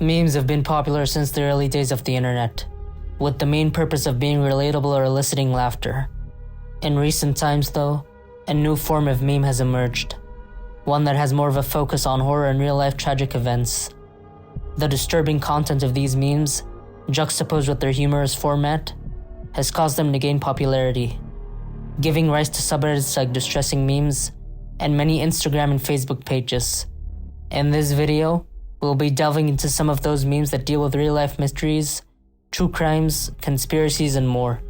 Memes have been popular since the early days of the internet, with the main purpose of being relatable or eliciting laughter. In recent times, though, a new form of meme has emerged, one that has more of a focus on horror and real-life tragic events. The disturbing content of these memes, juxtaposed with their humorous format, has caused them to gain popularity, giving rise to subreddits like distressing memes and many Instagram and Facebook pages. In this video, we'll be delving into some of those memes that deal with real-life mysteries, true crimes, conspiracies, and more.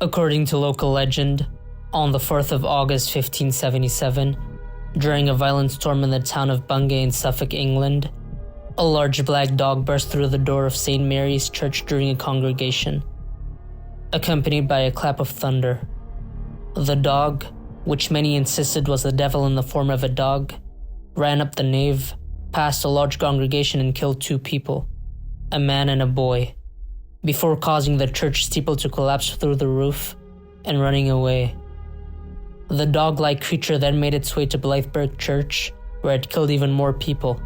According to local legend, on the 4th of August 1577, during a violent storm in the town of Bungay in Suffolk, England, a large black dog burst through the door of St. Mary's Church during a congregation, accompanied by a clap of thunder. The dog, which many insisted was the devil in the form of a dog, ran up the nave, past a large congregation and killed 2 people, a man and a boy, before causing the church steeple to collapse through the roof and running away. The dog-like creature then made its way to Blytheburgh Church, where it killed even more people,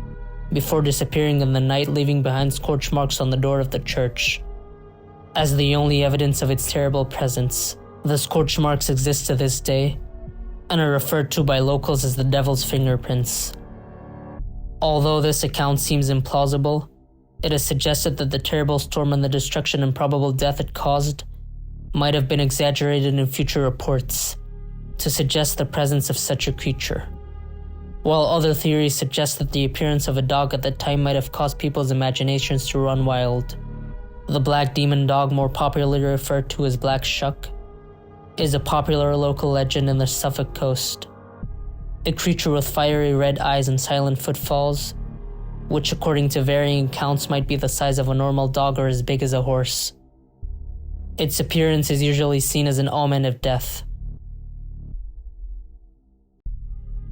before disappearing in the night, leaving behind scorch marks on the door of the church. As the only evidence of its terrible presence, the scorch marks exist to this day, and are referred to by locals as the devil's fingerprints. Although this account seems implausible, it is suggested that the terrible storm and the destruction and probable death it caused might have been exaggerated in future reports to suggest the presence of such a creature, while other theories suggest that the appearance of a dog at the time might have caused people's imaginations to run wild. The black demon dog, more popularly referred to as Black Shuck, is a popular local legend in the Suffolk coast. A creature with fiery red eyes and silent footfalls, which according to varying accounts might be the size of a normal dog or as big as a horse. Its appearance is usually seen as an omen of death.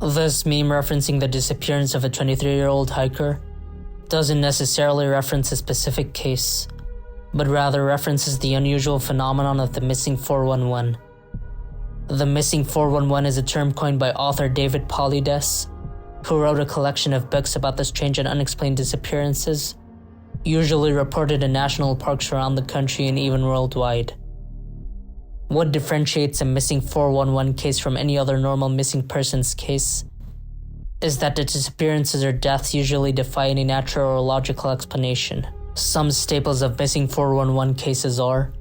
This meme referencing the disappearance of a 23-year-old hiker doesn't necessarily reference a specific case, but rather references the unusual phenomenon of the missing 411. The missing 411 is a term coined by author David Paulides, who wrote a collection of books about the strange and unexplained disappearances, usually reported in national parks around the country and even worldwide. What differentiates a missing 411 case from any other normal missing persons case is that the disappearances or deaths usually defy any natural or logical explanation. Some staples of missing 411 cases are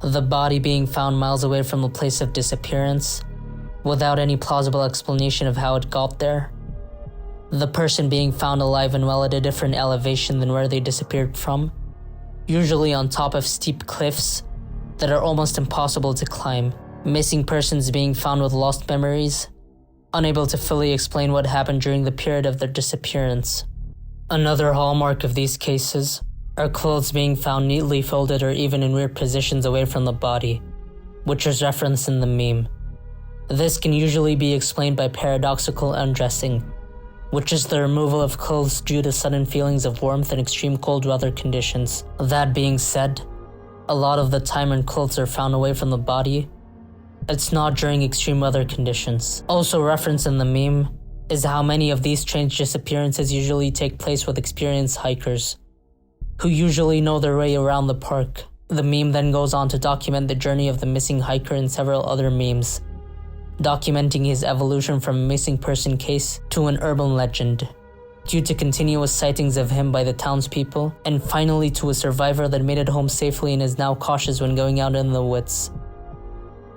the body being found miles away from the place of disappearance, without any plausible explanation of how it got there, the person being found alive and well at a different elevation than where they disappeared from, usually on top of steep cliffs that are almost impossible to climb, missing persons being found with lost memories, unable to fully explain what happened during the period of their disappearance. Another hallmark of these cases are clothes being found neatly folded or even in weird positions away from the body, which is referenced in the meme. This can usually be explained by paradoxical undressing, which is the removal of clothes due to sudden feelings of warmth in extreme cold weather conditions. That being said, a lot of the time when clothes are found away from the body, it's not during extreme weather conditions. Also referenced in the meme is how many of these strange disappearances usually take place with experienced hikers, who usually know their way around the park. The meme then goes on to document the journey of the missing hiker in several other memes, documenting his evolution from a missing person case to an urban legend, due to continuous sightings of him by the townspeople, and finally to a survivor that made it home safely and is now cautious when going out in the woods.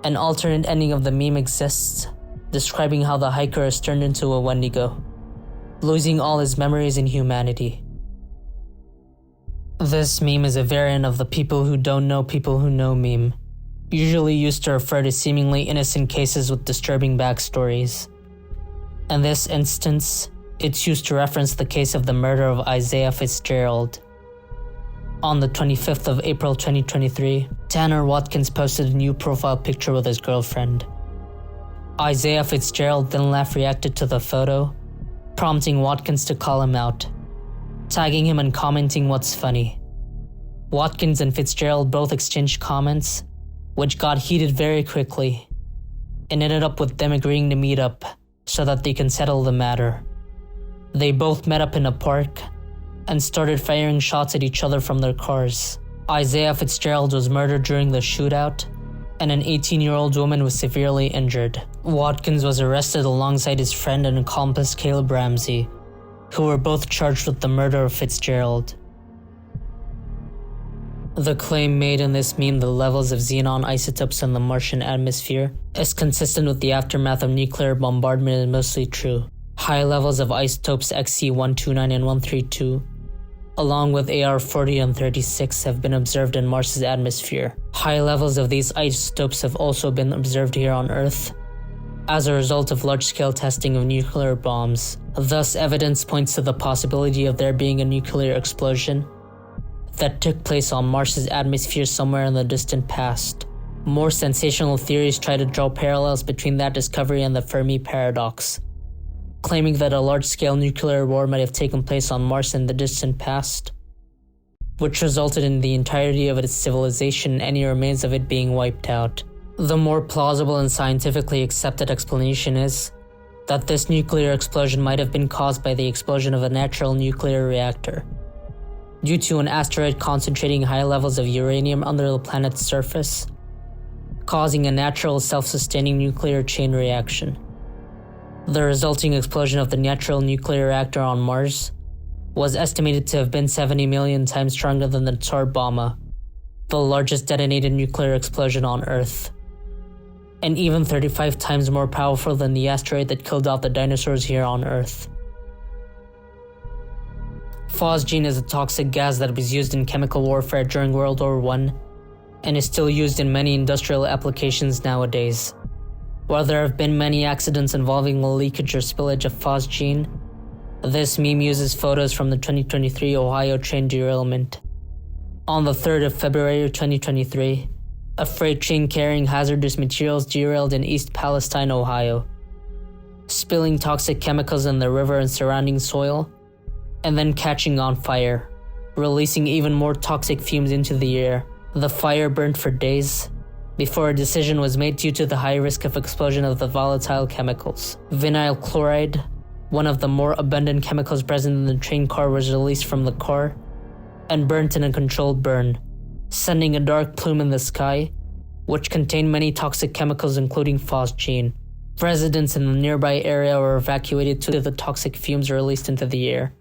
An alternate ending of the meme exists, describing how the hiker is turned into a Wendigo, losing all his memories and humanity. This meme is a variant of the people who don't know people who know meme, usually used to refer to seemingly innocent cases with disturbing backstories. In this instance, it's used to reference the case of the murder of Isaiah Fitzgerald. On the 25th of April 2023, Tanner Watkins posted a new profile picture with his girlfriend. Isaiah Fitzgerald then reacted to the photo, prompting Watkins to call him out, tagging him and commenting what's funny. Watkins and Fitzgerald both exchanged comments, which got heated very quickly, and ended up with them agreeing to meet up so that they can settle the matter. They both met up in a park and started firing shots at each other from their cars. Isaiah Fitzgerald was murdered during the shootout, and an 18-year-old woman was severely injured. Watkins was arrested alongside his friend and accomplice Caleb Ramsey, who were both charged with the murder of Fitzgerald. The claim made in this meme, the levels of xenon isotopes in the Martian atmosphere, is consistent with the aftermath of nuclear bombardment and mostly true. High levels of isotopes XC129 and 132, along with AR-40 and 36, have been observed in Mars's atmosphere. High levels of these isotopes have also been observed here on Earth, as a result of large-scale testing of nuclear bombs. Thus, evidence points to the possibility of there being a nuclear explosion that took place on Mars's atmosphere somewhere in the distant past. More sensational theories try to draw parallels between that discovery and the Fermi paradox, claiming that a large-scale nuclear war might have taken place on Mars in the distant past, which resulted in the entirety of its civilization and any remains of it being wiped out. The more plausible and scientifically accepted explanation is that this nuclear explosion might have been caused by the explosion of a natural nuclear reactor, due to an asteroid concentrating high levels of uranium under the planet's surface, causing a natural self-sustaining nuclear chain reaction. The resulting explosion of the natural nuclear reactor on Mars was estimated to have been 70 million times stronger than the Tsar Bomba, the largest detonated nuclear explosion on Earth, and even 35 times more powerful than the asteroid that killed out the dinosaurs here on Earth. Phosgene is a toxic gas that was used in chemical warfare during World War I and is still used in many industrial applications nowadays. While there have been many accidents involving the leakage or spillage of phosgene, this meme uses photos from the 2023 Ohio train derailment. On the 3rd of February 2023, a freight train carrying hazardous materials derailed in East Palestine, Ohio, spilling toxic chemicals in the river and surrounding soil, and then catching on fire, releasing even more toxic fumes into the air. The fire burned for days before a decision was made due to the high risk of explosion of the volatile chemicals. Vinyl chloride, one of the more abundant chemicals present in the train car, was released from the car and burnt in a controlled burn, sending a dark plume in the sky, which contained many toxic chemicals including phosgene. Residents in the nearby area were evacuated due to the toxic fumes released into the air.